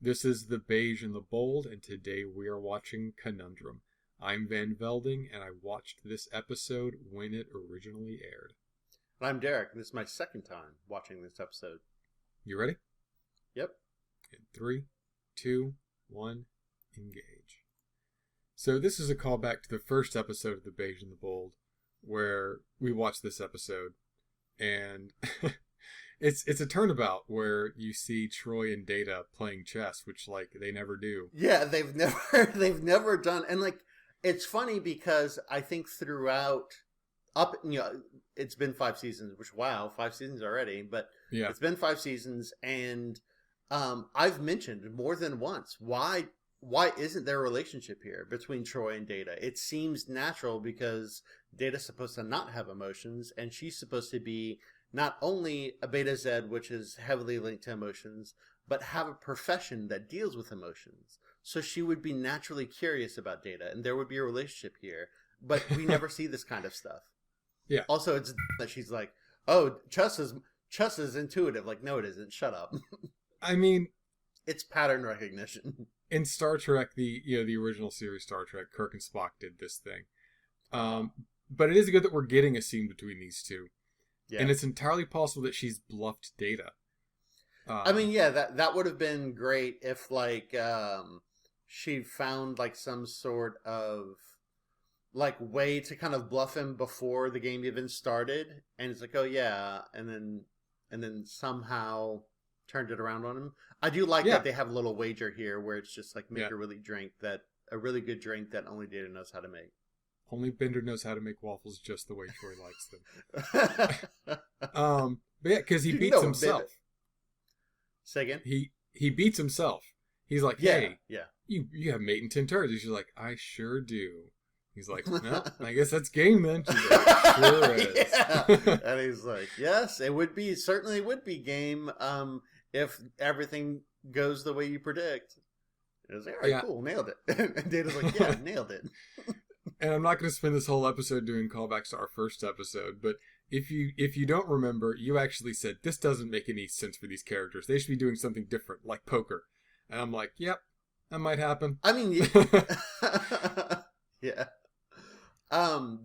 This is the Beige and the Bold, and today we are watching Conundrum. I'm Van Velding, and I watched this episode when it originally aired. And I'm Derek. This is my second time watching this episode. You ready? Yep. In 3, 2, 1, engage. So this is a callback to the first episode of the Beige and the Bold, where we watched this episode, and it's a turnabout where you see Troy and Data playing chess, which they never do. Yeah, they've never done, and it's funny because I think throughout it's been 5 seasons, which wow, 5 seasons already, but yeah, it's been 5 seasons, and I've mentioned more than once why isn't there a relationship here between Troy and Data? It seems natural because Data's supposed to not have emotions, and she's supposed to be not only a Beta Z, which is heavily linked to emotions, but have a profession that deals with emotions. So she would be naturally curious about Data, and there would be a relationship here. But we never see this kind of stuff. Yeah. Also, it's that she's like, oh, chess is intuitive. Like, no, it isn't. Shut up. I mean, it's pattern recognition. In Star Trek, the original series Star Trek, Kirk and Spock did this thing. But it is good that we're getting a scene between these two. Yeah. And it's entirely possible that she's bluffed Data. I mean, yeah, that would have been great if, she found, some sort of, way to kind of bluff him before the game even started. And it's like, oh, yeah. And then somehow turned it around on him. I do like that they have a little wager here where it's just, make a really good drink that only Data knows how to make. Only Bender knows how to make waffles just the way Troy likes them. But yeah, because he beats himself. Say again? He beats himself. He's like, hey, you have mate and 10 turds. He's like, I sure do. He's like, no, I guess that's game then. She's like, sure is. Yeah. And he's like, yes, certainly would be game if everything goes the way you predict. And it's like, all right, cool, nailed it. And Data's like, yeah, nailed it. And I'm not going to spend this whole episode doing callbacks to our first episode, but if you don't remember, you actually said, this doesn't make any sense for these characters. They should be doing something different, like poker. And I'm like, yep, that might happen. I mean, yeah.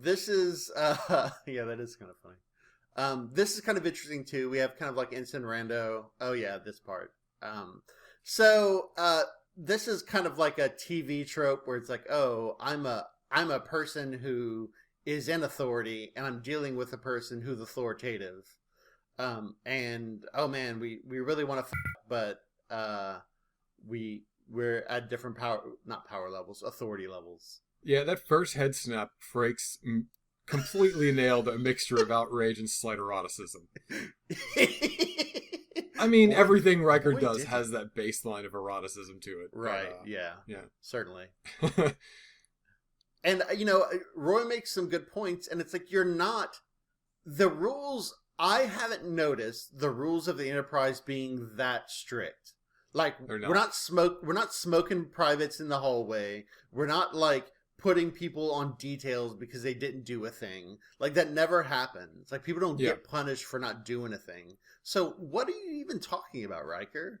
This is, yeah, that is kind of funny. This is kind of interesting too. We have kind of instant rando. Oh yeah, this part. So this is kind of like a TV trope where it's like, oh, I'm a person who is in authority, and I'm dealing with a person who's authoritative. And oh man, we really want to, but we're at different not power levels, authority levels. Yeah, that first head snap, Frakes completely nailed a mixture of outrage and slight eroticism. I mean, everything Riker does has that baseline of eroticism to it. Right, but, yeah, certainly. And, Roy makes some good points, and it's like, the rules, I haven't noticed the rules of the Enterprise being that strict. We're not smoking privates in the hallway. We're not, putting people on details because they didn't do a thing. That never happens. People don't get punished for not doing a thing. So what are you even talking about, Riker?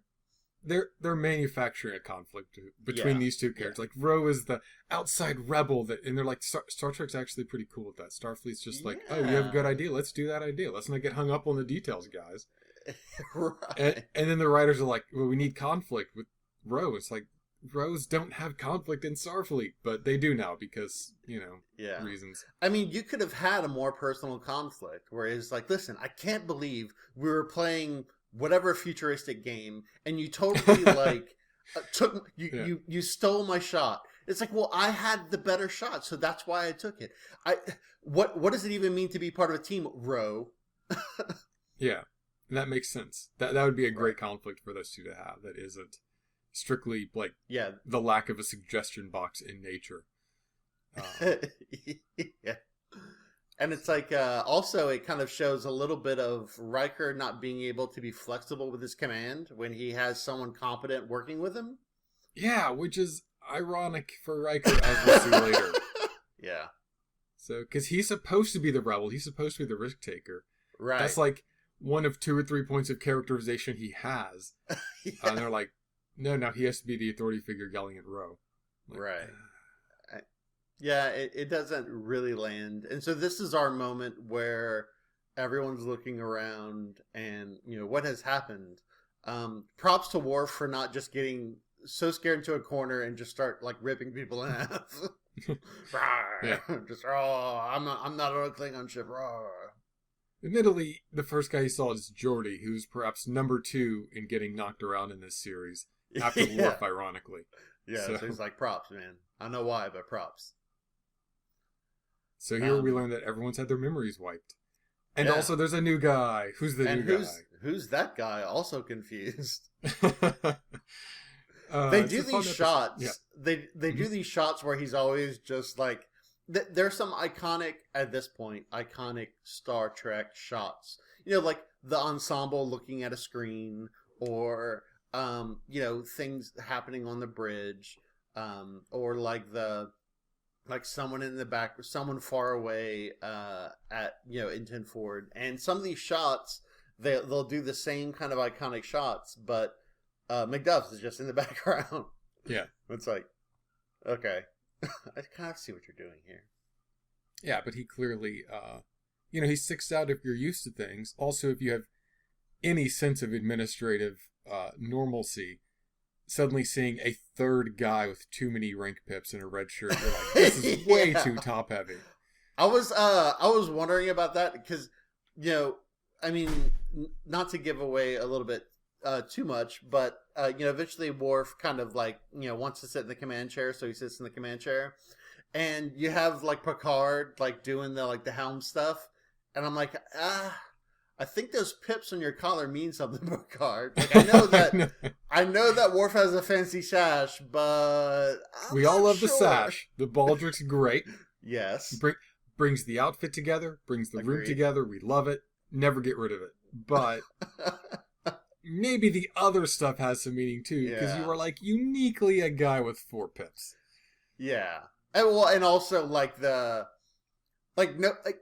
They're manufacturing a conflict between these two characters. Ro is the outside rebel and they're like, Star Trek's actually pretty cool with that. Starfleet's just oh, you have a good idea. Let's do that idea. Let's not get hung up on the details, guys. Right. And then the writers are like, well, we need conflict with Ro. It's like, Ro's don't have conflict in Starfleet, but they do now because, reasons. I mean, you could have had a more personal conflict where it's like, listen, I can't believe we were playing whatever futuristic game and you totally you stole my shot. It's like, well, I had the better shot, so that's why I took it. What does it even mean to be part of a team, Ro? Yeah, that makes sense. That would be a great conflict for those two to have. That isn't strictly the lack of a suggestion box in nature. Yeah. And it's also it kind of shows a little bit of Riker not being able to be flexible with his command when he has someone competent working with him. Yeah, which is ironic for Riker, as we'll see later. Yeah. So, because he's supposed to be the rebel, he's supposed to be the risk taker. Right. That's one of 2 or 3 points of characterization he has. And they're like, No, he has to be the authority figure yelling at Ro. Like, Right. Yeah, it doesn't really land. And so this is our moment where everyone's looking around and, what has happened. Props to Worf for not just getting so scared into a corner and just start, like, ripping people in half. Yeah. Just, I'm not on a Klingon ship. Admittedly, the first guy he saw is Geordi, who's perhaps number 2 in getting knocked around in this series. After Worf, ironically. Yeah, so he's like, props, man. I don't know why, but props. So here we learn that everyone's had their memories wiped. And also there's a new guy. Who's the new guy? Who's that guy? Also confused. They They do these shots. Yeah. They do these shots where he's always just like... There's some iconic Star Trek shots. Like the ensemble looking at a screen, or things happening on the bridge, or like someone in the back, someone far away in 10 forward. And some of these shots, they'll do the same kind of iconic shots, but MacDuff is just in the background. Yeah. It's like, okay. I kind of see what you're doing here. Yeah, but he clearly, he sticks out if you're used to things. Also, if you have any sense of administrative normalcy, suddenly seeing a third guy with too many rank pips in a red shirt, you're like, this is way too top heavy. I was wondering about that because, not to give away a little bit too much, but eventually Worf kind of like wants to sit in the command chair, so he sits in the command chair, and you have like Picard like doing the helm stuff, and I'm like, I think those pips on your collar mean something, Picard. Like, I know that Worf has a fancy sash, but we all love the sash. The baldric's great. Yes, brings the outfit together, brings the room together. We love it. Never get rid of it, but. Maybe the other stuff has some meaning too, because you are like uniquely a guy with 4 pips. Yeah, and also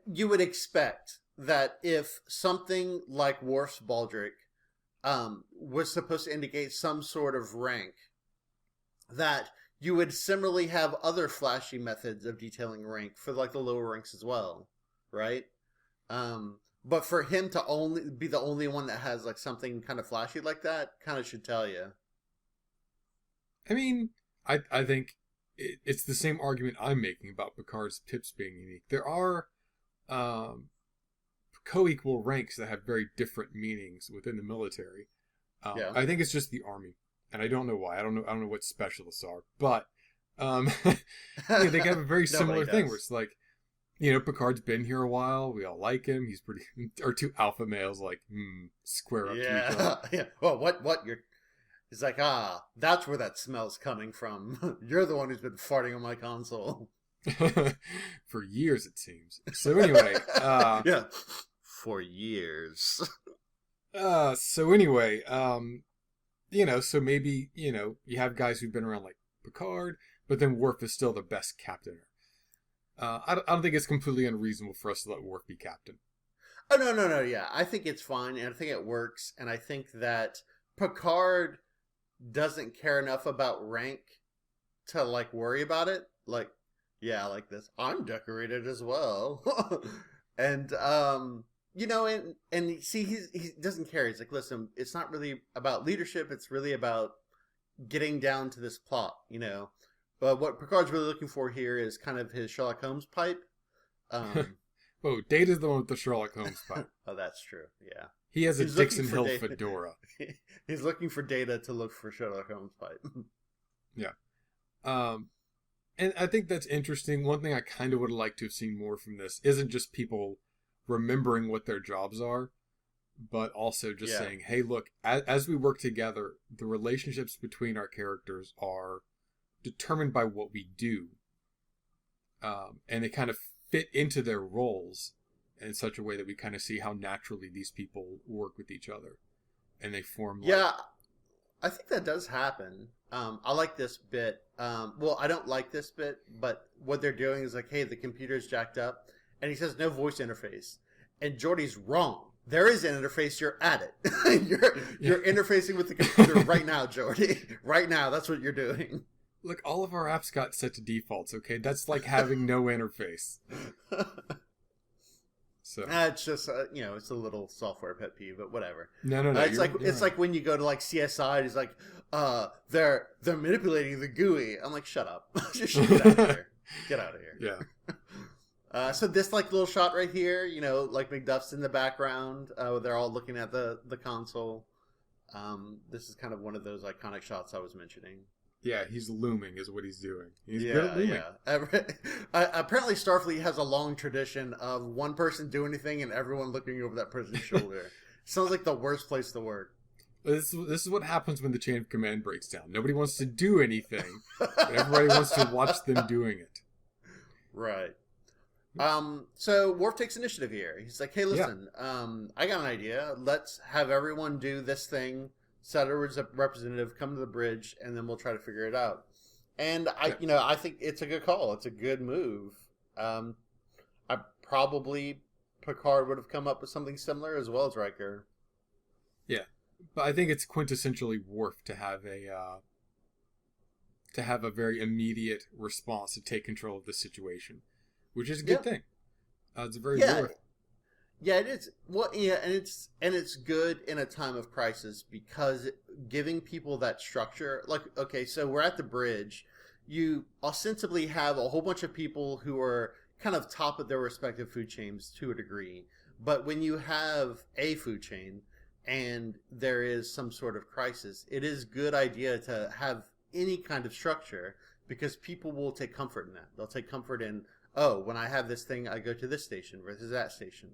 you would expect that if something like Worf's baldric was supposed to indicate some sort of rank, that you would similarly have other flashy methods of detailing rank for like the lower ranks as well, right? But for him to only be the only one that has like something kind of flashy like that, kind of should tell you. I mean, I think it's the same argument I'm making about Picard's pips being unique. There are co-equal ranks that have very different meanings within the military. I think it's just the Army, and I don't know why. I don't know what specialists are, but they have a very similar thing where it's like, Picard's been here a while. We all like him. He's pretty... Or 2 alpha males like, square up to each other. Yeah. Well, what? He's like, that's where that smell's coming from. You're the one who's been farting on my console. For years, it seems. So anyway... yeah. For years. So anyway, so maybe, you have guys who've been around like Picard, but then Worf is still the best captain. I don't think it's completely unreasonable for us to let Worf be captain. Oh, no, yeah. I think it's fine, and I think it works, and I think that Picard doesn't care enough about rank to, like, worry about it. Like, yeah, like this. I'm decorated as well. And, and see, he doesn't care. He's like, listen, it's not really about leadership. It's really about getting down to this plot, But what Picard's really looking for here is kind of his Sherlock Holmes pipe. Whoa, Data's the one with the Sherlock Holmes pipe. Oh, that's true. Yeah. He has a Dixon Hill fedora. He's looking for Data to look for Sherlock Holmes pipe. Yeah. And I think that's interesting. One thing I kind of would have liked to have seen more from this isn't just people remembering what their jobs are, but also just saying, hey, look, as we work together, the relationships between our characters are determined by what we do, and they kind of fit into their roles in such a way that we kind of see how naturally these people work with each other, and they form I think that does happen. I like this bit. Well, I don't like this bit, but what they're doing is like, hey, the computer's jacked up, and he says no voice interface, and Geordi's wrong. there is an interface. You're at it. you're interfacing with the computer right now, Jordy. Right now, that's what you're doing. Look, all of our apps got set to defaults, okay? That's like having no interface. So it's just it's a little software pet peeve, but whatever. No. It's like when you go to like CSI, it's like they're manipulating the GUI. I'm like, shut up, just get out of here. Get out of here. Yeah. So this like little shot right here, like MacDuff's in the background. They're all looking at the console. This is kind of one of those iconic shots I was mentioning. Yeah, he's looming is what he's doing. He's good at looming. Yeah. Apparently Starfleet has a long tradition of one person doing anything and everyone looking over that person's shoulder. Sounds like the worst place to work. This is what happens when the chain of command breaks down. Nobody wants to do anything, but everybody wants to watch them doing it. Right. So Worf takes initiative here. He's like, hey, listen, I got an idea. Let's have everyone do this thing. Set a representative, come to the bridge, and then we'll try to figure it out. And I think it's a good call. It's a good move. Probably Picard would have come up with something similar as well as Riker. Yeah, but I think it's quintessentially Worf to have a very immediate response to take control of the situation, which is a good thing. It's a very Worf. Yeah, it is. Well, yeah, and it's good in a time of crisis because giving people that structure, like, okay, so we're at the bridge. You ostensibly have a whole bunch of people who are kind of top of their respective food chains to a degree. But when you have a food chain and there is some sort of crisis, it is a good idea to have any kind of structure because people will take comfort in that. They'll take comfort in, oh, when I have this thing, I go to this station versus that station.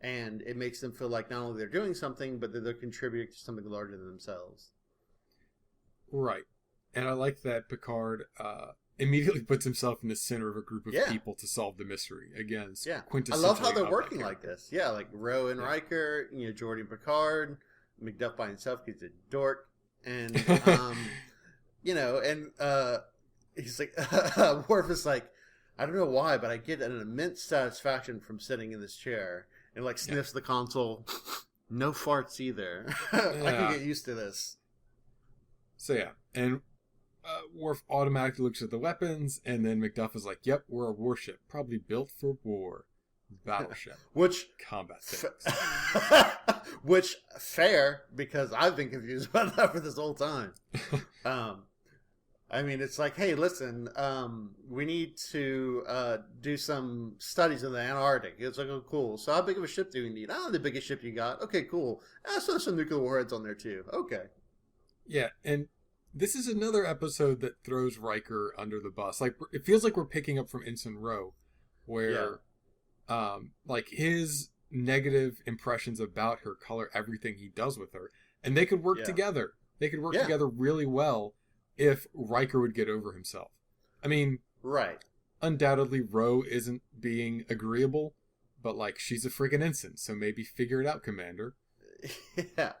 And it makes them feel like not only they're doing something, but that they're contributing to something larger than themselves. Right. And I like that Picard immediately puts himself in the center of a group of people to solve the mystery. Again, I love how they're working like this. Yeah, like Ro and Riker, Geordi and Picard, MacDuff by himself, he's a dork. And, he's like, Worf is like, I don't know why, but I get an immense satisfaction from sitting in this chair. And like sniffs the console. No farts either. I can get used to this. So yeah, and Worf automatically looks at the weapons, and then MacDuff is like, "Yep, we're a warship, probably built for war, battleship, which combat things." Which fair because I've been confused about that for this whole time. I mean, it's like, hey, listen, we need to do some studies in the Antarctic. It's like, oh, cool. So how big of a ship do we need? Oh, the biggest ship you got. Okay, cool. So there's some nuclear warheads on there, too. Okay. Yeah, and this is another episode that throws Riker under the bus. Like, it feels like we're picking up from Ensign Ro, where, like, his negative impressions about her color everything he does with her. And they could work together. They could work together really well if Riker would get over himself. I mean, right. Undoubtedly, Ro isn't being agreeable, but, like, she's a friggin' ensign, so maybe figure it out, Commander. Yeah.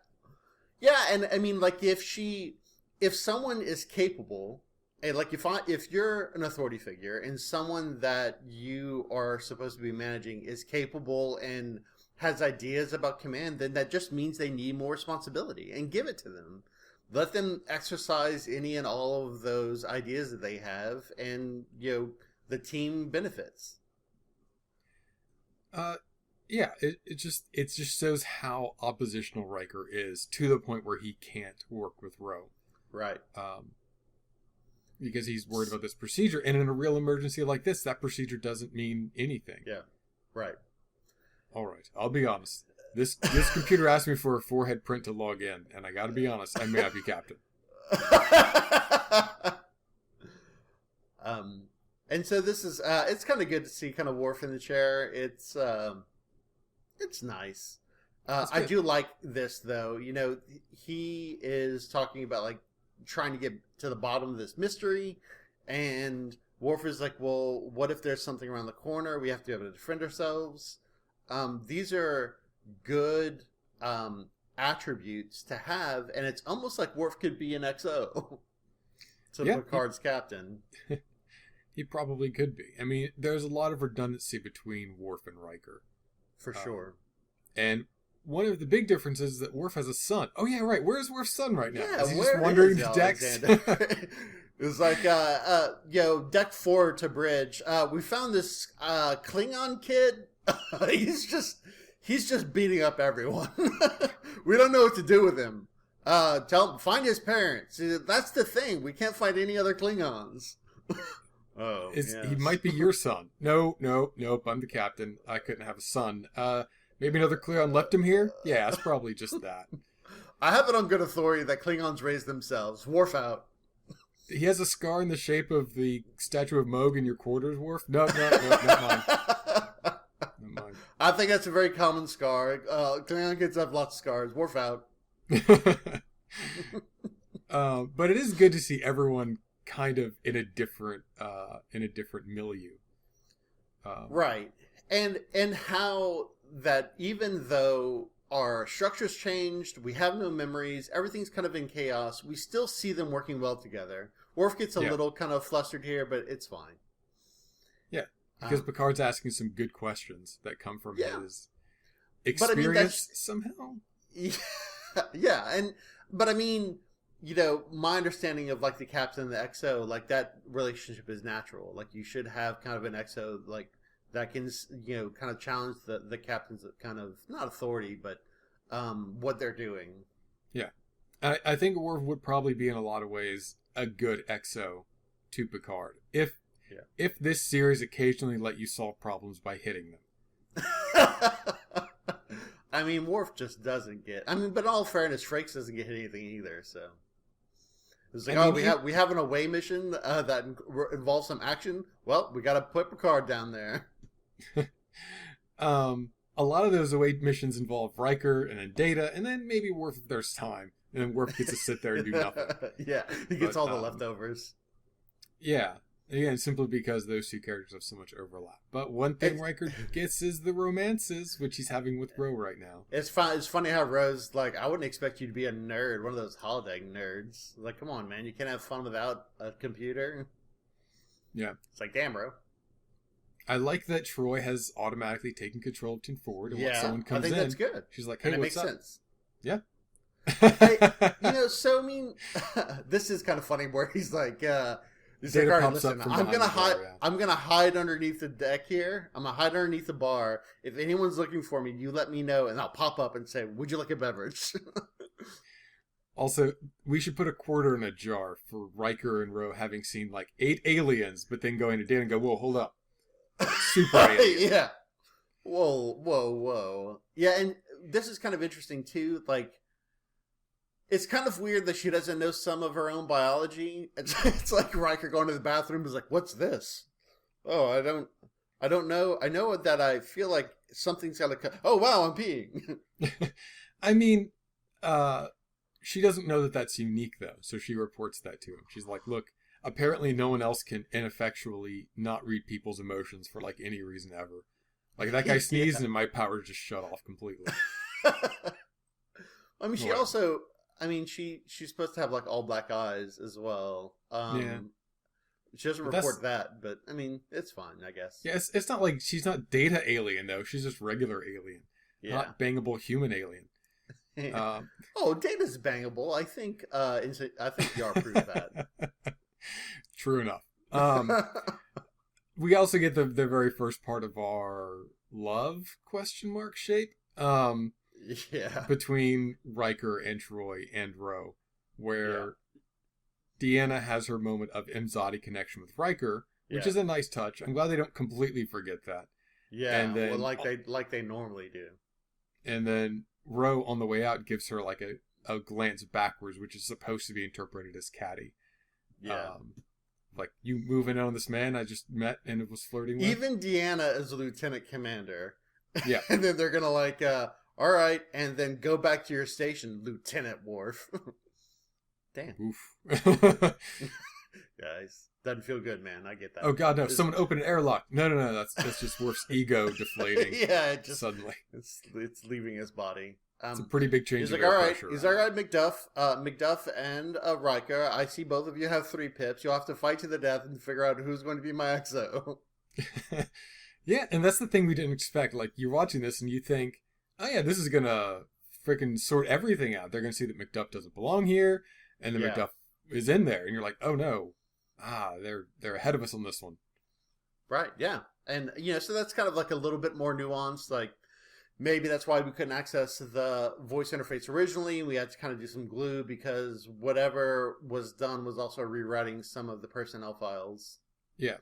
Yeah, and I mean, like, if someone is capable, and like, if you're an authority figure and someone that you are supposed to be managing is capable and has ideas about command, then that just means they need more responsibility, and give it to them. Let them exercise any and all of those ideas that they have, and the team benefits. Yeah, it just shows how oppositional Riker is to the point where he can't work with Ro. Right. Because he's worried about this procedure, and in a real emergency like this, that procedure doesn't mean anything. Yeah. Right. All right, I'll be honest. This computer asked me for a forehead print to log in, and I gotta be honest, I may not be captain. And so this is it's kind of good to see kind of Worf in the chair. It's nice. I do like this though. He is talking about like trying to get to the bottom of this mystery, and Worf is like, well, what if there's something around the corner? We have to be able to defend ourselves. These are good attributes to have, and it's almost like Worf could be an XO to Picard's captain. He probably could be. I mean, there's a lot of redundancy between Worf and Riker. For sure. And one of the big differences is that Worf has a son. Oh yeah, right. Where's Worf's son right now? Yeah, is he where just wandering is to decks? Alexander? It's like, deck 4 to bridge. We found this Klingon kid. he's just beating up everyone. We don't know what to do with him. Find his parents. That's the thing. We can't find any other Klingons. Yes. He might be your son. No, nope. I'm the captain. I couldn't have a son. Maybe another Klingon left him here? Yeah, it's probably just that. I have it on good authority that Klingons raised themselves. Worf out. He has a scar in the shape of the statue of Moog in your quarters, Worf? No, not mine. Not mine. I think that's a very common scar. Klingon kids have lots of scars. Worf out. But it is good to see everyone kind of in a different milieu. Right. And how that even though our structure's changed, we have no memories, everything's kind of in chaos, we still see them working well together. Worf gets a little kind of flustered here, but it's fine. Yeah, because Picard's asking some good questions that come from his experience somehow. Yeah, but I mean, my understanding of like the captain and the XO, like that relationship is natural. Like you should have kind of an XO like that can, kind of challenge the captain's kind of, not authority, but what they're doing. Yeah. I think Worf would probably be in a lot of ways a good XO to Picard. If this series occasionally let you solve problems by hitting them. I mean, Worf just doesn't get... I mean, but in all fairness, Frakes doesn't get hit anything either, so... It's like, we have an away mission that involves some action. Well, we got to put Picard down there. A lot of those away missions involve Riker and then Data, and then maybe Worf if there's time. And then Worf gets to sit there and do nothing. Yeah, he gets all the leftovers. Yeah. Again, simply because those two characters have so much overlap. But one thing Riker gets is the romances, which he's having with Ro right now. It's funny how Ro's like, I wouldn't expect you to be a nerd, one of those holodeck nerds. Like, come on, man, you can't have fun without a computer. Yeah. It's like, damn, Ro. I like that Troy has automatically taken control of Tin Forward, and when someone comes in, that's good. She's like, hey, and it what's makes up? Sense. Yeah. So I mean, this is kind of funny where he's like, he's like, all right, listen, I'm gonna hide underneath the deck here. I'm gonna hide underneath the bar. If anyone's looking for me, you let me know, and I'll pop up and say, "Would you like a beverage?" Also, we should put a quarter in a jar for Riker and Ro having seen like 8 aliens, but then going to Dan and go, "Whoa, hold up, super aliens." Yeah. Whoa. Yeah, and this is kind of interesting too. Like, it's kind of weird that she doesn't know some of her own biology. It's like Riker going to the bathroom is like, "What's this?" Oh, I don't know. I know that I feel like something's got to come. Oh, wow, I'm peeing. I mean, she doesn't know that that's unique though, so she reports that to him. She's like, "Look, apparently no one else can ineffectually not read people's emotions for like any reason ever. Like that guy sneezed and my powers just shut off completely." I mean, she's supposed to have like all black eyes as well. She doesn't report that, but I mean, it's fine, I guess. Yeah, it's not like she's not Data alien though. She's just regular alien, not bangable human alien. Data's bangable. I think Yar proved that. True enough. We also get the very first part of our love ? Shape. Between Riker and Troy and Ro, where Deanna has her moment of Imzadi connection with Riker, which is a nice touch. I'm glad they don't completely forget that. Yeah, and then, like they normally do. And then Ro on the way out gives her like a glance backwards, which is supposed to be interpreted as catty. Yeah. Like, you moving on this man I just met and was flirting with? Even Deanna is a lieutenant commander. Yeah. And then they're going to like, all right, and then go back to your station, Lieutenant Worf. Damn. Oof. Guys, doesn't feel good, man. I get that. Oh, God, no. Someone opened an airlock. No. That's just Worf's ego deflating. Yeah, suddenly. It's leaving his body. It's a pretty big change. He's like, all right. He's all right, MacDuff. MacDuff and Riker. I see both of you have 3 pips. You'll have to fight to the death and figure out who's going to be my XO. Yeah, and that's the thing we didn't expect. Like, you're watching this and you think, oh yeah, this is gonna freaking sort everything out. They're gonna see that MacDuff doesn't belong here, and then Yeah. MacDuff is in there, and you're like, oh no, they're ahead of us on this one. Right, yeah. And, so that's kind of like a little bit more nuanced. Like, maybe that's why we couldn't access the voice interface originally. We had to kind of do some glue because whatever was done was also rewriting some of the personnel files. Yeah.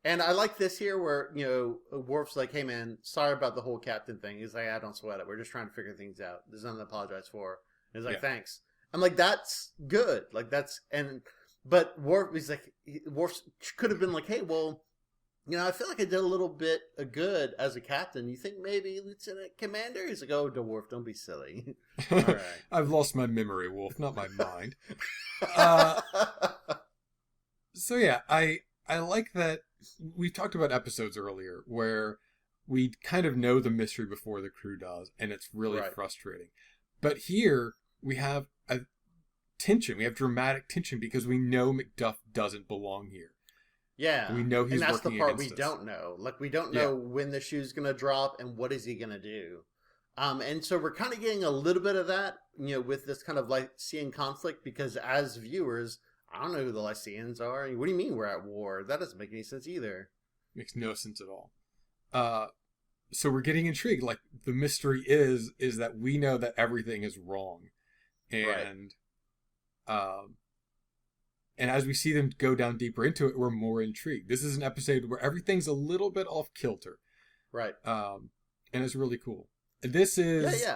And I like this here where, Worf's like, hey, man, sorry about the whole captain thing. He's like, I don't sweat it. We're just trying to figure things out. There's nothing to apologize for. And he's like, thanks. I'm like, that's good. Like, but Worf, Worf could have been like, hey, well, I feel like I did a little bit of good as a captain. You think maybe Lieutenant Commander? He's like, oh, Worf, don't be silly. All right. I've lost my memory, Wolf, not my mind. So yeah, I like that we talked about episodes earlier where we kind of know the mystery before the crew does, and it's really frustrating. But here we have a tension. We have dramatic tension because we know MacDuff doesn't belong here. Yeah, we know he's working against us. And that's the part we don't know. Like, we don't know when the shoe's going to drop and what is he going to do. And so we're kind of getting a little bit of that, with this kind of Lycean conflict, because as viewers, I don't know who the Lyceans are. What do you mean we're at war? That doesn't make any sense either. Makes no sense at all. So we're getting intrigued. Like, the mystery is that we know that everything is wrong. And, and as we see them go down deeper into it, we're more intrigued. This is an episode where everything's a little bit off kilter. Right. And it's really cool. This is...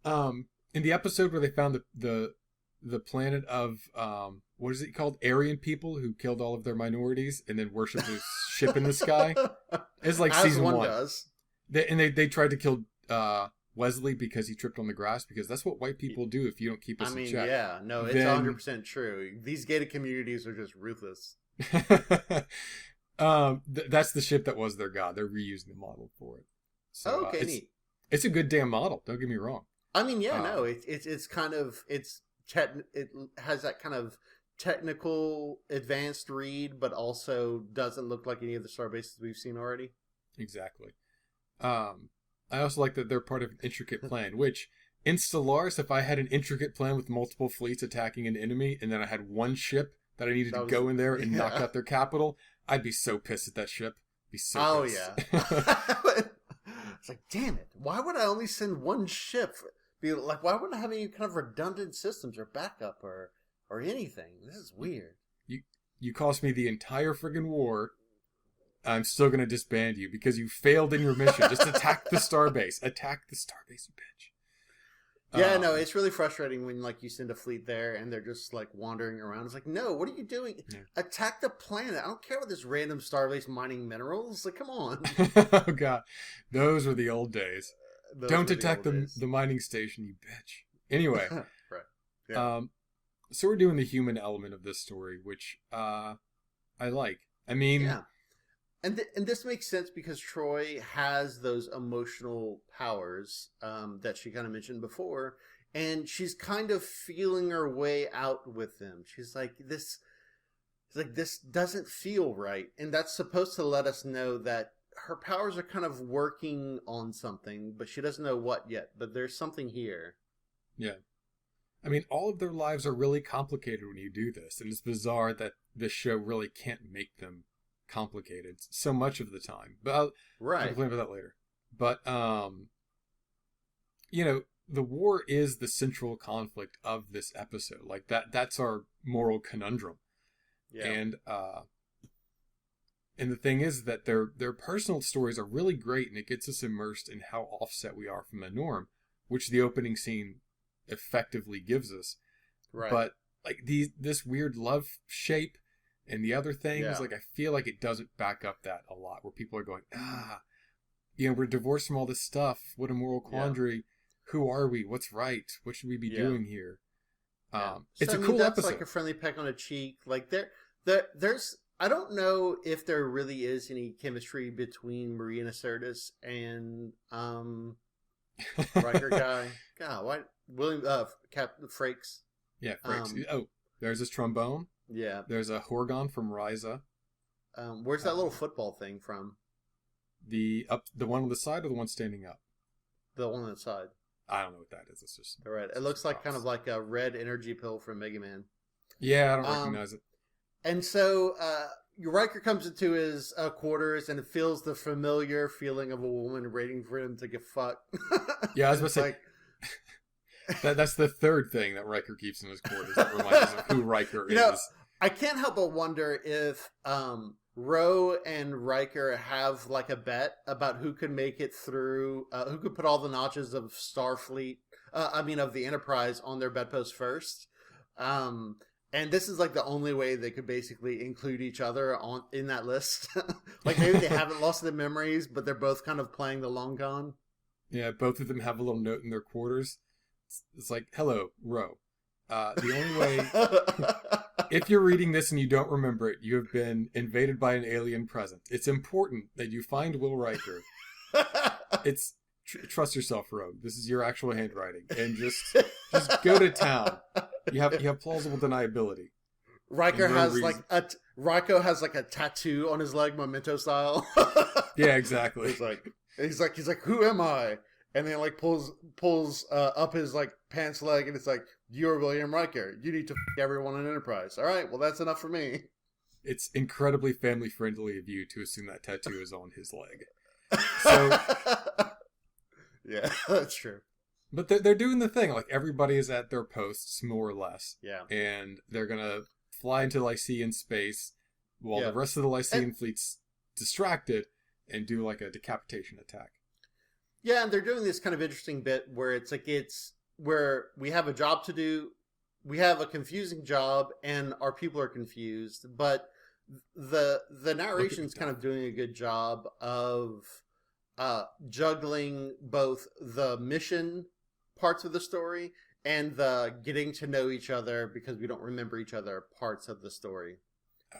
Yeah. In the episode where they found the planet of, what is it called? Aryan people who killed all of their minorities and then worshipped this ship in the sky. It's like season one. Does. They tried to kill Wesley because he tripped on the grass, because that's what white people do if you don't keep us in check. Yeah, no, it's 100% true. These gated communities are just ruthless. That's the ship that was their god. They're reusing the model for it. So, neat. It's a good damn model. Don't get me wrong. I mean, it's kind of it has that kind of technical advanced read, but also doesn't look like any of the starbases we've seen already. Exactly. I also like that they're part of an intricate plan, which in Stellaris, if I had an intricate plan with multiple fleets attacking an enemy, and then I had one ship that I needed to go in there and knock out their capital, I'd be so pissed at that ship. Be so pissed. Yeah. It's like, damn it. Why would I only send one ship? Why wouldn't I have any kind of redundant systems or backup or anything? This is weird. You cost me the entire friggin' war. I'm still going to disband you because you failed in your mission. Just attack the starbase. Attack the starbase, you bitch. Yeah, no, it's really frustrating when you send a fleet there and they're just wandering around. It's like, no, what are you doing? Yeah. Attack the planet. I don't care about this random starbase mining minerals. Come on. Oh god, those were the old days. Don't attack the mining station, you bitch. Anyway, right. Yeah. So we're doing the human element of this story, which I like. I mean. Yeah. And this makes sense because Troy has those emotional powers that she kind of mentioned before, and she's kind of feeling her way out with them. She's like, this doesn't feel right, and that's supposed to let us know that her powers are kind of working on something, but she doesn't know what yet. But there's something here. Yeah. I mean, all of their lives are really complicated when you do this, and it's bizarre that this show really can't make them complicated so much of the time, but I'll complain about that later. But the war is the central conflict of this episode. Like that's our moral conundrum. Yeah. And the thing is that their personal stories are really great, and it gets us immersed in how offset we are from the norm, which the opening scene effectively gives us. Right. But this weird love shape and the other things, I feel like it doesn't back up that a lot, where people are going, we're divorced from all this stuff. What a moral quandary. Yeah. Who are we? What's right? What should we be doing here? It's a cool episode. Like a friendly peck on the cheek. Like there's, I don't know if there really is any chemistry between Marina Sirtis and Riker guy. God, why William Captain Frakes? Yeah, Frakes. There's his trombone. Yeah. There's a Horgon from Ryza. Where's that little football thing from? The one on the side or the one standing up? The one on the side. I don't know what that is. It's just All right. It looks like kind of like a red energy pill from Mega Man. Yeah, I don't recognize it. And so Riker comes into his quarters and it feels the familiar feeling of a woman waiting for him to get fucked. Yeah, I was about to say, that's the third thing that Riker keeps in his quarters that reminds us of who Riker is. I can't help but wonder if Ro and Riker have like a bet about who could make it through, who could put all the notches of Starfleet, of the Enterprise on their bedpost first. And this is like the only way they could basically include each other in that list. Like maybe they haven't lost their memories, but they're both kind of playing the long con. Yeah, both of them have a little note in their quarters. It's like, hello, Ro. The only way, if you're reading this and you don't remember it, you have been invaded by an alien presence. It's important that you find Will Riker. Trust yourself, Ro. This is your actual handwriting, and just go to town. You have plausible deniability. Riker has like a tattoo on his leg, Memento style. Yeah, exactly. He's like, who am I? And then like pulls up his like pants leg, and it's like, you're William Riker. You need to everyone in Enterprise. All right, well that's enough for me. It's incredibly family friendly of you to assume that tattoo is on his leg. So yeah, that's true. But they're doing the thing. Like everybody is at their posts more or less. Yeah, and they're gonna fly into Lycean space while the rest of the Lycean fleet's distracted and do like a decapitation attack. Yeah, and they're doing this kind of interesting bit where it's where we have a job to do, we have a confusing job, and our people are confused. But the narration's kind of doing a good job of juggling both the mission parts of the story and the getting to know each other because we don't remember each other parts of the story.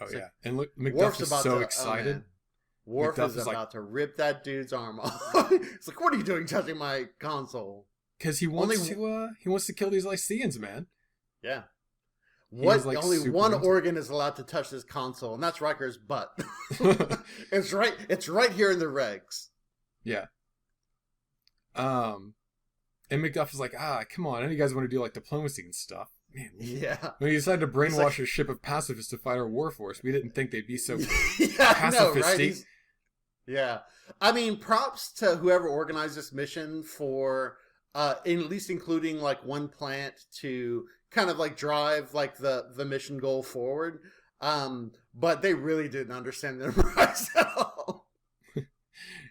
Oh, so, yeah. And look, MacDuff is so excited. Worf is about to rip that dude's arm off. It's like, what are you doing touching my console? Because he wants to kill these Lyceans, man. Yeah. Only one organ is allowed to touch this console, and that's Riker's butt. It's right here in the regs. Yeah. And MacDuff is like, come on, I know you guys want to do like diplomacy and stuff. Man, when you decided to brainwash a ship of pacifists to fight our warforce, we didn't think they'd be so pacifisty. Right? Yeah. I mean, props to whoever organized this mission for at least including like one plant to kind of like drive like the mission goal forward. But they really didn't understand the Enterprise at all.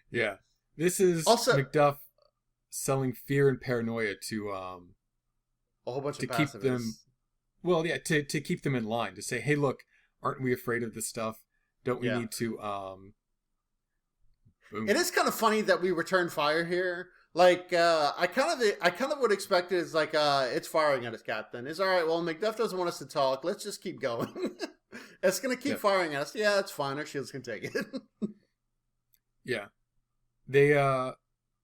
Yeah. This is also MacDuff selling fear and paranoia to a whole bunch of keep them. Well, yeah, to keep them in line, to say, hey, look, aren't we afraid of this stuff? Don't we need to boom. It is kind of funny that we return fire here. Like I kind of would expect it as like it's firing at us, Captain. It's all right. Well, MacDuff doesn't want us to talk. Let's just keep going. It's gonna keep firing at us. Yeah, it's fine. Our shields can take it. Yeah. They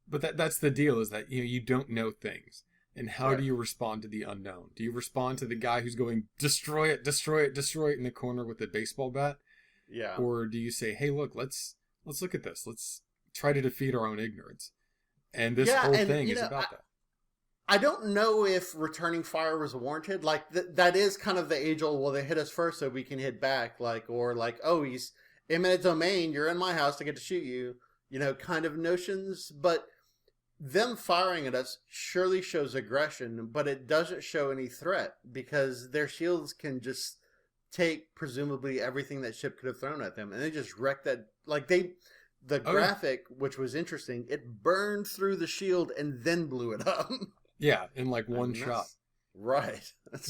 but that's the deal, is that you don't know things. And how do you respond to the unknown? Do you respond to the guy who's going destroy it in the corner with a baseball bat? Yeah. Or do you say, hey, look, let's look at this. Let's try to defeat our own ignorance. And this whole thing is about that. I don't know if returning fire was warranted. Like that is kind of the age-old, well, they hit us first so we can hit back. Or oh, he's eminent domain. You're in my house to get to shoot you. Kind of notions. But them firing at us surely shows aggression, but it doesn't show any threat because their shields can just take presumably everything that ship could have thrown at them, and they just wrecked that. The graphic, which was interesting, it burned through the shield and then blew it up. Yeah, in one shot. Right. That's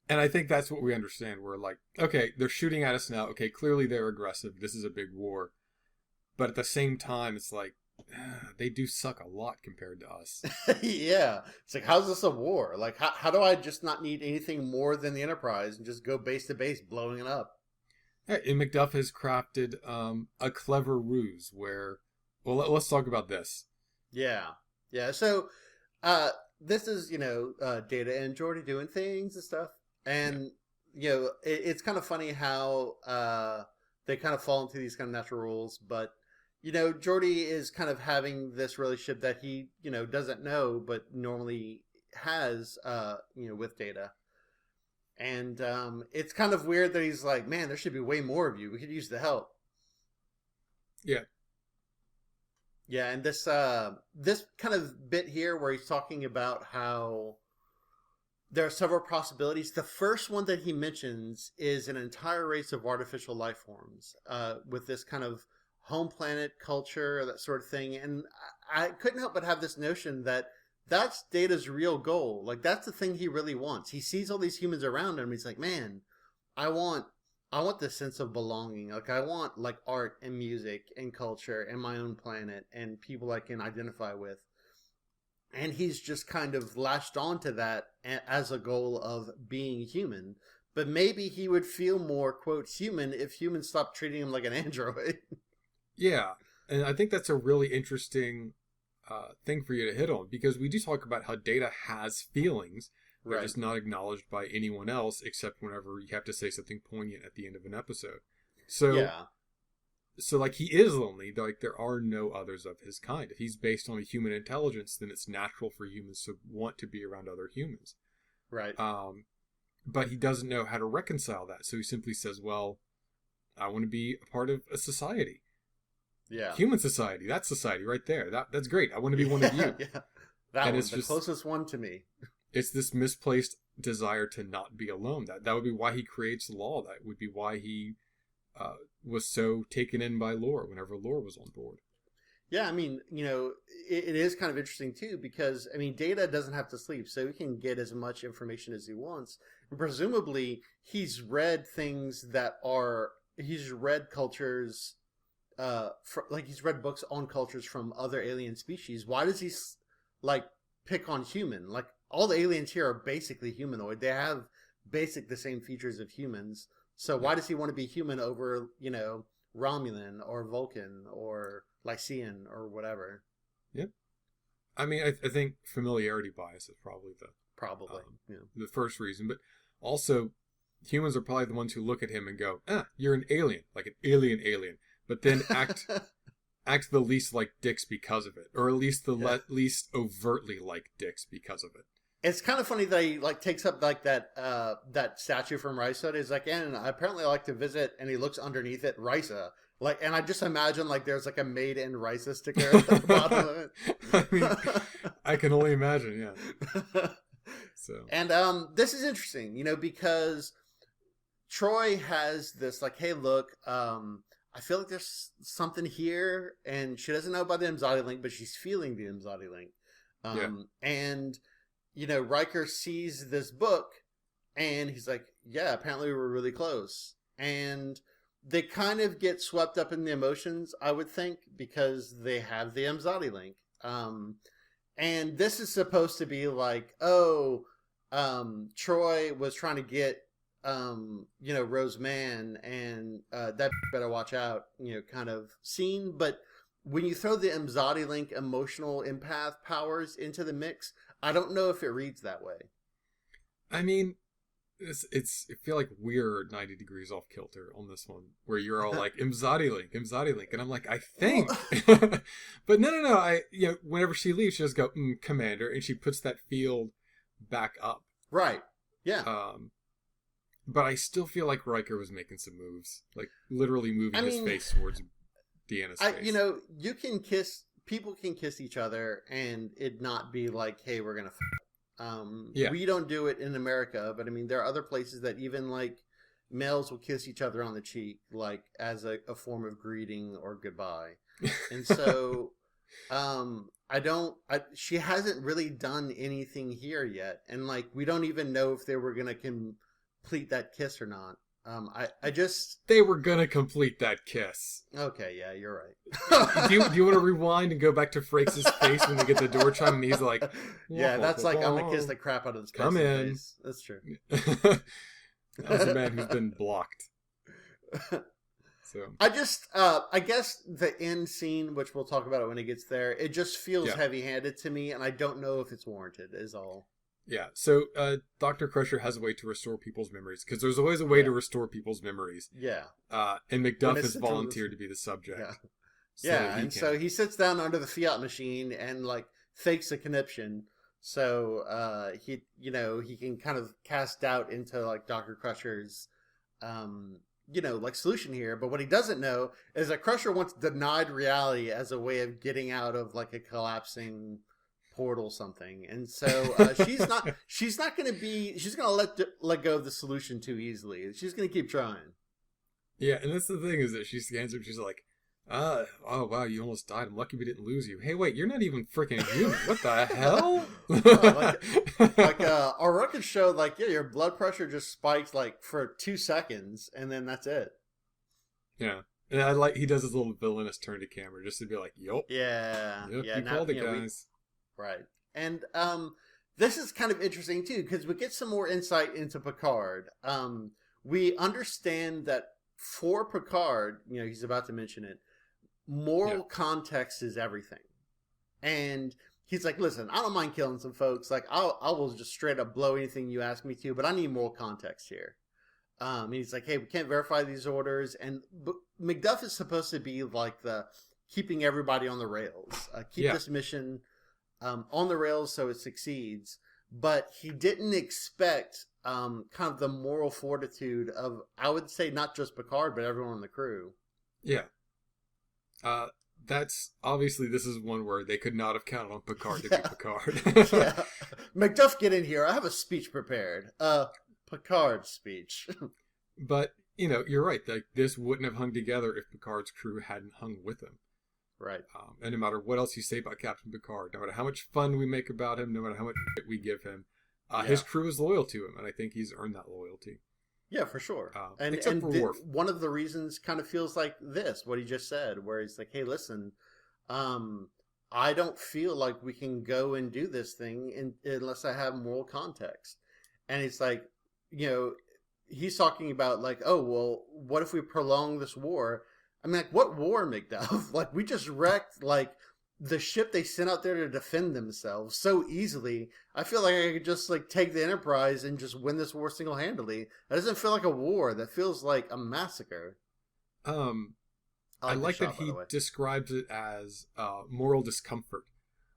and I think that's what we understand. We're like, okay, they're shooting at us now. Okay, clearly they're aggressive. This is a big war. But at the same time, it's like, they do suck a lot compared to us. Yeah. It's like, how's this a war? Like, how do I just not need anything more than the Enterprise and just go base to base blowing it up? Yeah, and MacDuff has crafted a clever ruse where... Well, let's talk about this. Yeah. Yeah, so this is, Data and Geordi doing things and stuff. And, it's kind of funny how they kind of fall into these kind of natural rules. But, Geordi is kind of having this relationship that he, doesn't know, but normally has, with Data. And it's kind of weird that he's like, man, there should be way more of you. We could use the help. Yeah. Yeah, and this kind of bit here where he's talking about how there are several possibilities. The first one that he mentions is an entire race of artificial life forms with this kind of home planet culture, that sort of thing. And I couldn't help but have this notion that that's Data's real goal. Like, that's the thing he really wants. He sees all these humans around him. He's like, man, I want this sense of belonging. Like, I want like art and music and culture and my own planet and people I can identify with. And he's just kind of latched onto that as a goal of being human. But maybe he would feel more, quote, human if humans stopped treating him like an android. Yeah. And I think that's a really interesting thing for you to hit on, because we do talk about how Data has feelings. They're just not acknowledged by anyone else, except whenever you have to say something poignant at the end of an episode. So, so like, he is lonely. Like, there are no others of his kind. If he's based on a human intelligence, then it's natural for humans to want to be around other humans. Right. But he doesn't know how to reconcile that. So he simply says, well, I want to be a part of a society. Yeah. Human society. That's society right there. That's great. I want to be one of you. Yeah. That one's the closest one to me. It's this misplaced desire to not be alone. That would be why he creates law. That would be why he was so taken in by Lore whenever Lore was on board. Yeah, I mean, it is kind of interesting too, because I mean, Data doesn't have to sleep, so he can get as much information as he wants. And presumably, he's read cultures, he's read books on cultures from other alien species. Why does he like pick on human? Like, all the aliens here are basically humanoid. They have the same features of humans. So why does he want to be human over, Romulan or Vulcan or Lycean or whatever? Yep. I mean, I think familiarity bias is probably the first reason. But also, humans are probably the ones who look at him and go, you're an alien, like an alien. But then act the least like dicks because of it. Or at least the least overtly like dicks because of it. It's kind of funny that he like takes up like that statue from Risa. He's like, and I apparently like to visit, and he looks underneath it, Risa. Like, and I just imagine like there's like a made in Risa sticker at the bottom of it. I mean, I can only imagine, yeah. So, and this is interesting, because Troy has this like, hey, look, I feel like there's something here, and she doesn't know about the Imzadi link, but she's feeling the Imzadi link. And Riker sees this book, and he's like, yeah, apparently we were really close. And they kind of get swept up in the emotions, I would think, because they have the Imzadi link. And this is supposed to be like, Troy was trying to get, Rose Mann, and that better watch out, kind of scene. But when you throw the Imzadi link emotional empath powers into the mix, I don't know if it reads that way. I mean, I feel like we're 90 degrees off kilter on this one, where you're all like, Imzadi link, and I'm like, I think. But no, whenever she leaves, she just go, Commander, and she puts that field back up. Right. Yeah. But I still feel like Riker was making some moves, like literally moving his face towards Deanna's face. People can kiss each other and it not be like, hey, we're going to We don't do it in America, but I mean, there are other places that even like males will kiss each other on the cheek, like as a form of greeting or goodbye. And so, she hasn't really done anything here yet. And like, we don't even know if they were going to complete that kiss or not. They were gonna complete that kiss. Okay, yeah, you're right. do you want to rewind and go back to Frakes' face when they get the door chime and he's like, yeah, that's like, I'm gonna kiss the crap out of this come in. Face. That's true. As a man who's been blocked. So I guess the end scene, which we'll talk about it when it gets there, it just feels heavy-handed to me, and I don't know if it's warranted. Is all. Yeah, so Dr. Crusher has a way to restore people's memories, because there's always a way to restore people's memories. Yeah. And MacDuff has volunteered to be the subject. Yeah. So he sits down under the Fiat machine and like fakes a conniption. So he can kind of cast doubt into like Dr. Crusher's like solution here. But what he doesn't know is that Crusher once denied reality as a way of getting out of like a collapsing portal something. And so she's going to let go of the solution too easily. She's going to keep trying. Yeah, and that's the thing, is that she scans him, she's like, oh wow, you almost died. I'm lucky we didn't lose you. Hey, wait, you're not even freaking human. What the hell? Our records show like, yeah, your blood pressure just spiked like for 2 seconds, and then that's it. Yeah, and I like he does his little villainous turn to camera just to be like, "Yup, yeah, you called it, guys." Right, and this is kind of interesting too because we get some more insight into Picard. We understand that for Picard, he's about to mention it. Moral context is everything. And he's like, listen, I don't mind killing some folks. Like, I will just straight up blow anything you ask me to, but I need moral context here. He's like, hey, we can't verify these orders. And MacDuff is supposed to be like the keeping everybody on the rails. Keep this mission on the rails so it succeeds. But he didn't expect kind of the moral fortitude of, I would say, not just Picard, but everyone on the crew. Yeah. That's obviously, this is one where they could not have counted on Picard to be Picard. Yeah. MacDuff, get in here. I have a speech prepared. Picard's speech. But, you're right. Like, this wouldn't have hung together if Picard's crew hadn't hung with him. Right. And no matter what else you say about Captain Picard, no matter how much fun we make about him, no matter how much shit we give him, his crew is loyal to him, and I think he's earned that loyalty. Yeah, for sure. Except for Worf. One of the reasons kind of feels like this, what he just said, where he's like, hey, listen, I don't feel like we can go and do this thing unless I have moral context. And it's like, he's talking about like, oh, well, what if we prolong this war? I mean, like, what war, MacDuff? Like, we just wrecked, like, the ship they sent out there to defend themselves so easily. I feel like I could just like take the Enterprise and just win this war single-handedly. That doesn't feel like a war. That feels like a massacre. I like that he describes it as moral discomfort,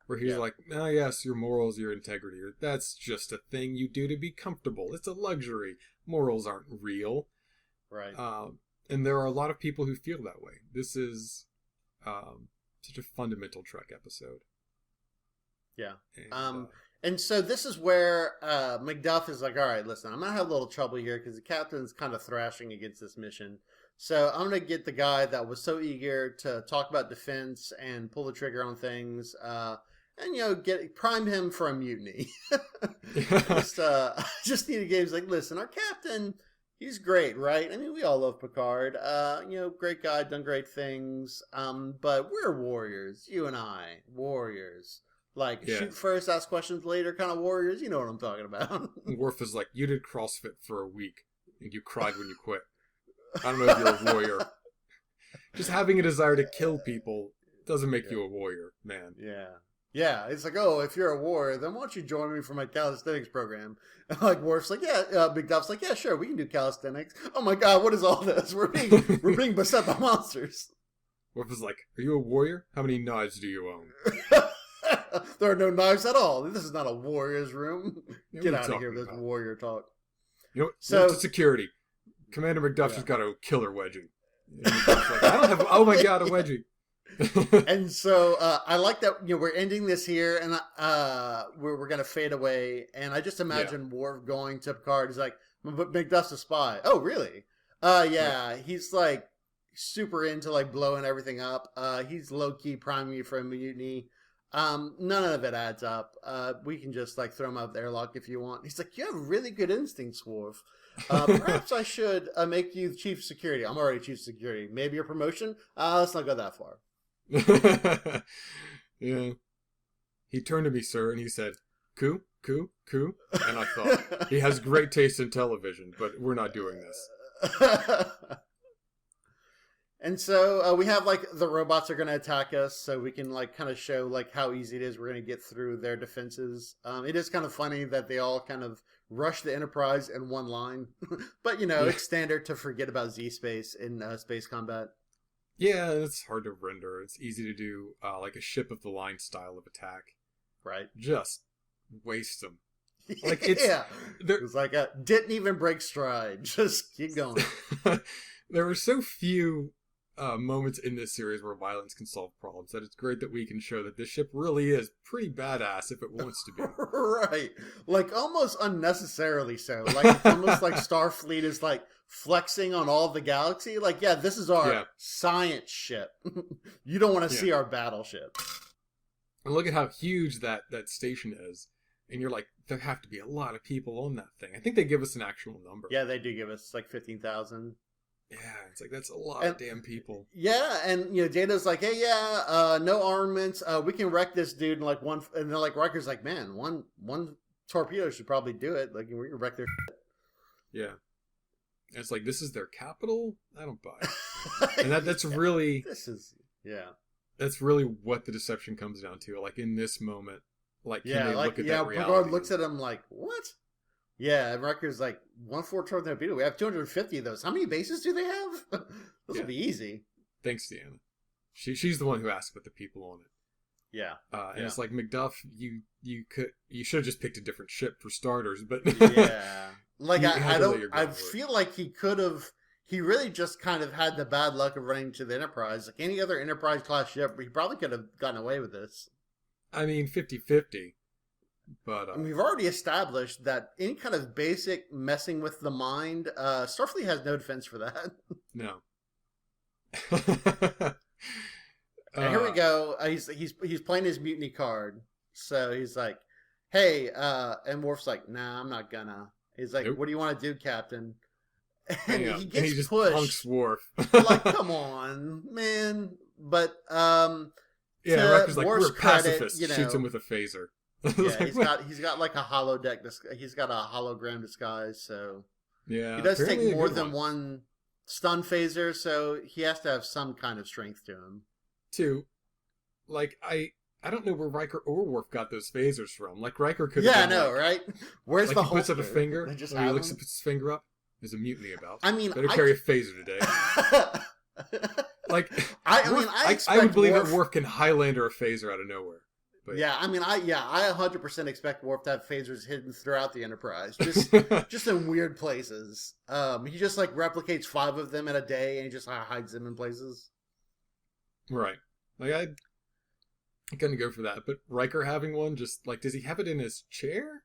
where he's like, oh yes, your morals, your integrity, that's just a thing you do to be comfortable. It's a luxury. Morals aren't real. Right. And there are a lot of people who feel that way. This is such a fundamental Trek episode. Yeah. And so this is where MacDuff is like, all right, listen, I'm going to have a little trouble here because the captain's kind of thrashing against this mission. So I'm going to get the guy that was so eager to talk about defense and pull the trigger on things and, prime him for a mutiny. Just need to get, he's like, listen, our captain, he's great, right? I mean, we all love Picard. Great guy, done great things. But we're warriors, you and I, warriors. Like, shoot first, ask questions later kind of warriors. You know what I'm talking about. Worf is like, you did CrossFit for a week, and you cried when you quit. I don't know if you're a warrior. Just having a desire to kill people doesn't make you a warrior, man. Yeah. Yeah, it's like, oh, if you're a warrior, then why don't you join me for my calisthenics program? And like Worf's like, MacDuff's like, yeah, sure, we can do calisthenics. Oh my god, what is all this? We're being beset by monsters. Worf is like, are you a warrior? How many knives do you own? There are no knives at all. This is not a warrior's room. Get out of here with this warrior talk. So to security. Commander MacDuff just got a killer wedging. Like, I don't have. Oh my god, a wedgie. And so I like that we're ending this here, and we're gonna fade away. And I just imagine Worf going to Picard. He's like, "But MacDuff's a spy." Oh, really? He's like super into like blowing everything up. He's low key priming you for a mutiny. None of it adds up. We can just like throw him out of the airlock if you want. He's like, you have really good instincts, Worf. Perhaps I should make you chief security. I'm already chief security. Maybe your promotion? Let's not go that far. Yeah. He turned to me, sir, and he said, "Coup, coup, coup." And I thought, he has great taste in television, but we're not doing this. And so we have like the robots are going to attack us, so we can like kind of show like how easy it is we're going to get through their defenses. It is kind of funny that they all kind of rush the Enterprise in one line, but it's standard to forget about Z space in space combat. Yeah, it's hard to render. It's easy to do like a ship of the line style of attack. Right. Just waste them. Like it's yeah. It was like didn't even break stride. Just keep going. There were so few moments in this series where violence can solve problems that it's great that we can show that this ship really is pretty badass if it wants to be. Right. Like almost unnecessarily so. Like it's almost like Starfleet is like flexing on all the galaxy. Like, yeah, this is our science ship. You don't want to see our battleship. And look at how huge that station is. And you're like, there have to be a lot of people on that thing. I think they give us an actual number. Yeah, they do give us like 15,000. Yeah, it's like, that's a lot of damn people. Yeah, and, Data's like, hey, no armaments. We can wreck this dude in like one... And they're like, Riker's like, man, one torpedo should probably do it. Like, we can wreck their shit. Yeah. And it's like, this is their capital? I don't buy it. And that's really... That's really what the deception comes down to. Like, in this moment, like, can they look at that reality? Picard looks at him like, what? Yeah, and Riker's like, 1-4 torpedo. We have 250 of those. How many bases do they have? This will be easy. Thanks, Deanna. She's the one who asked about the people on it. Yeah. And it's like, MacDuff, you should have just picked a different ship for starters, but yeah. Like I feel like he could have. He really just kind of had the bad luck of running to the Enterprise. Like any other Enterprise class ship, he probably could have gotten away with this. I mean, 50-50. But we've already established that any kind of basic messing with the mind, Starfleet has no defense for that. No. And here we go. He's playing his mutiny card. So he's like, hey, and Worf's like, nah, I'm not gonna. He's like, nope. What do you want to do, Captain? And he gets just pushed. Punks Worf. Like, come on, man. But Riker's like, we're pacifists. Shoots him with a phaser. Yeah, he's got like a holodeck. He's got a hologram disguise. So yeah, he does take more than one stun phaser. So he has to have some kind of strength to him. Two, like I don't know where Riker or Worf got those phasers from. Like Riker could. Yeah, I know, right? Where's the he puts up a finger? He puts his finger up. There's a mutiny about. I mean, better carry a phaser today. Like, I would believe that Worf can Highlander a phaser out of nowhere. But yeah, I mean, I 100% expect Worf to have phasers hidden throughout the Enterprise, just in weird places. He just like replicates 5 of them in a day, and he just hides them in places. Right. Like I couldn't go for that, but Riker having one, just like, does he have it in his chair?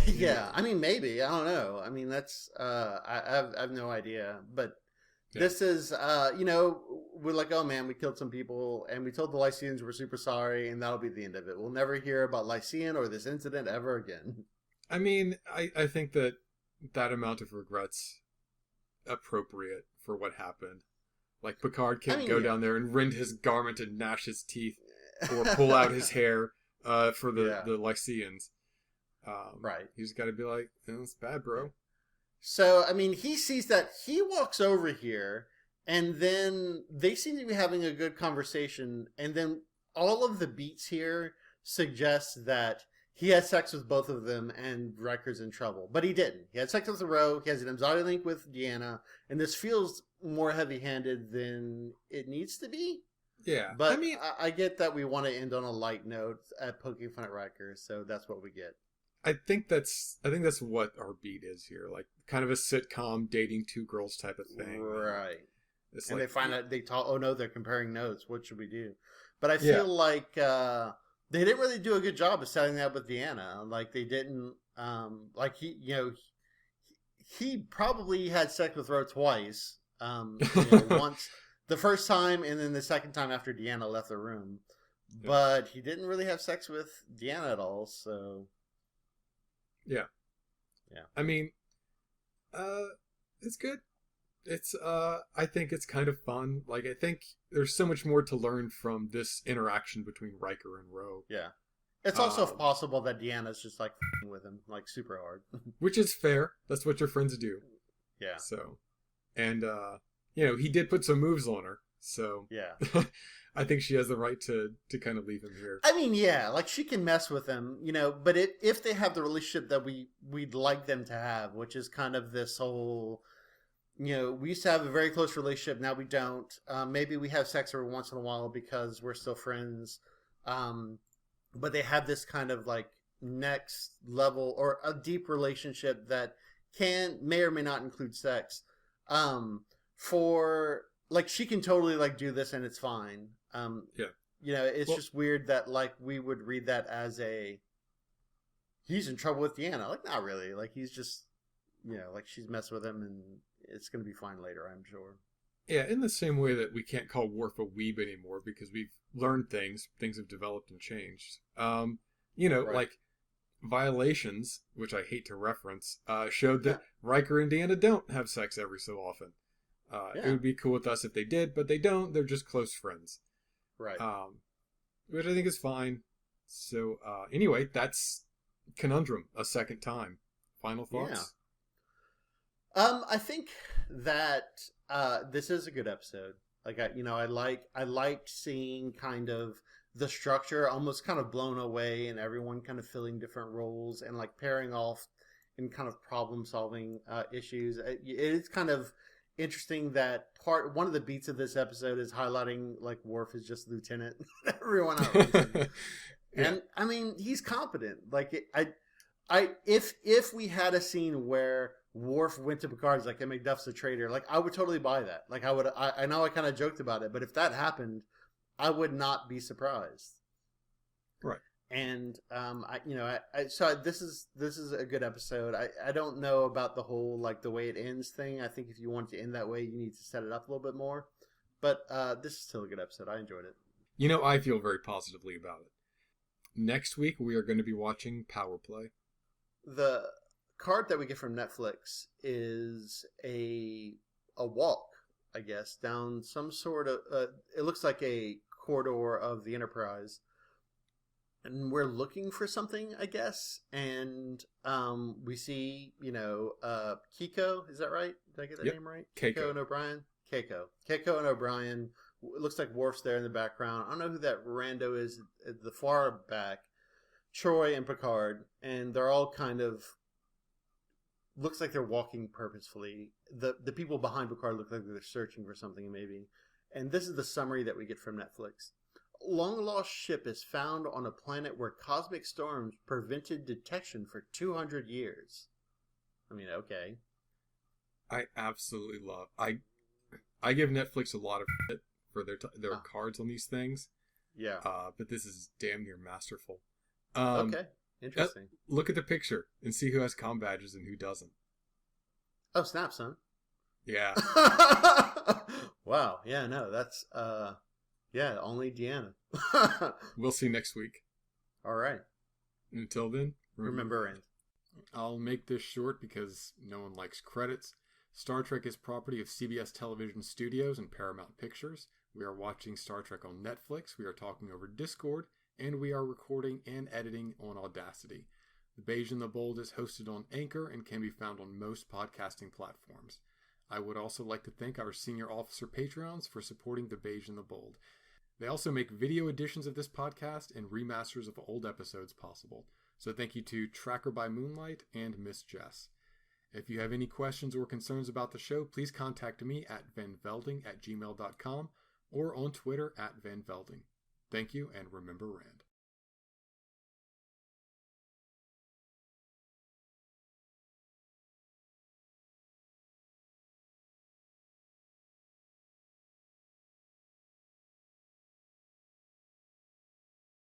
Yeah, I mean, maybe. I don't know. I mean, that's I have no idea, but. Yeah. This is, we're like, oh man, we killed some people, and we told the Lycians we're super sorry, and that'll be the end of it. We'll never hear about Lycian or this incident ever again. I mean, I think that amount of regret's appropriate for what happened. Like, Picard can't go down there and rend his garment and gnash his teeth, or pull out his hair for the Lycians. Right. He's got to be like, it's bad, bro. So, I mean, he sees that, he walks over here, and then they seem to be having a good conversation, and then all of the beats here suggest that he had sex with both of them, and Riker's in trouble. But he didn't. He had sex with Ro, he has an anxiety link with Deanna, and this feels more heavy-handed than it needs to be. Yeah. But I mean, I get that we want to end on a light note at poking fun at Riker, so that's what we get. I think that's what our beat is here, like kind of a sitcom dating 2 girls type of thing. Right. And like, they find out, they talk, oh no, they're comparing notes. What should we do? But I feel like they didn't really do a good job of setting that up with Deanna. Like they didn't, like he probably had sex with Ro twice. Once the first time, and then the second time after Deanna left the room. Yeah. But he didn't really have sex with Deanna at all, so. Yeah. I mean, it's good. It's I think it's kind of fun. Like, I think there's so much more to learn from this interaction between Riker and Ro. Yeah. It's also possible that Deanna's just like with him, like super hard. Which is fair. That's what your friends do. Yeah. So, and he did put some moves on her. So yeah. I think she has the right to kind of leave him here. I mean, yeah, like she can mess with him, but if they have the relationship that we'd like them to have, which is kind of this whole, we used to have a very close relationship. Now we don't. Maybe we have sex every once in a while because we're still friends. But they have this kind of like next level or a deep relationship that may or may not include sex. For like, she can totally like do this and it's fine. It's just weird that like we would read that as he's in trouble with Deanna. Like, not really. Like, he's just, like she's messing with him and it's going to be fine later, I'm sure. Yeah, in the same way that we can't call Worf a weeb anymore because we've learned things have developed and changed. Right. Like Violations, which I hate to reference, showed that Riker and Deanna don't have sex every so often. It would be cool with us if they did, but they don't. They're just close friends. Right. Which I think is fine. So, anyway, that's Conundrum a second time. Final thoughts? Yeah. I think that this is a good episode. Like, I liked seeing kind of the structure almost kind of blown away and everyone kind of filling different roles and like pairing off in kind of problem solving issues. It's kind of interesting that one of the beats of this episode is highlighting like Worf is just lieutenant. Everyone else. And I mean, he's competent. Like, if we had a scene where Worf went to Picard's like, and MacDuff's a traitor, like I would totally buy that. Like I know I kind of joked about it, but if that happened, I would not be surprised. Right. And so this is a good episode. I don't know about the whole like the way it ends thing. I think if you want to end that way, you need to set it up a little bit more. But this is still a good episode. I enjoyed it. I feel very positively about it. Next week we are going to be watching Power Play. The card that we get from Netflix is a walk, I guess, down some sort of it looks like a corridor of the Enterprise, and we're looking for something, I guess. And we see Keiko, is that right? Did I get that name right? Keiko and O'Brien. Keiko and O'Brien. It looks like Worf's there in the background. I don't know who that rando is at the far back. Troy and Picard, and they're all kind of looks like they're walking purposefully. The people behind Picard look like they're searching for something, maybe. And this is the summary that we get from Netflix. Long lost ship is found on a planet where cosmic storms prevented detection for 200 years. I mean, okay. I absolutely love. I give Netflix a lot of credit for their cards on these things. Yeah. But this is damn near masterful. Okay. Interesting. Look at the picture and see who has comm badges and who doesn't. Oh, snap, son. Yeah. Wow. Yeah, no, that's only Deanna. We'll see next week. All right. Until then, remember and I'll make this short because no one likes credits. Star Trek is property of CBS Television Studios and Paramount Pictures. We are watching Star Trek on Netflix. We are talking over Discord. And we are recording and editing on Audacity. The Beige and The Bold is hosted on Anchor and can be found on most podcasting platforms. I would also like to thank our senior officer Patreons for supporting The Beige and The Bold. They also make video editions of this podcast and remasters of old episodes possible. So thank you to Tracker by Moonlight and Miss Jess. If you have any questions or concerns about the show, please contact me at vanvelding@gmail.com or on Twitter @vanvelding. Thank you, and remember Rand.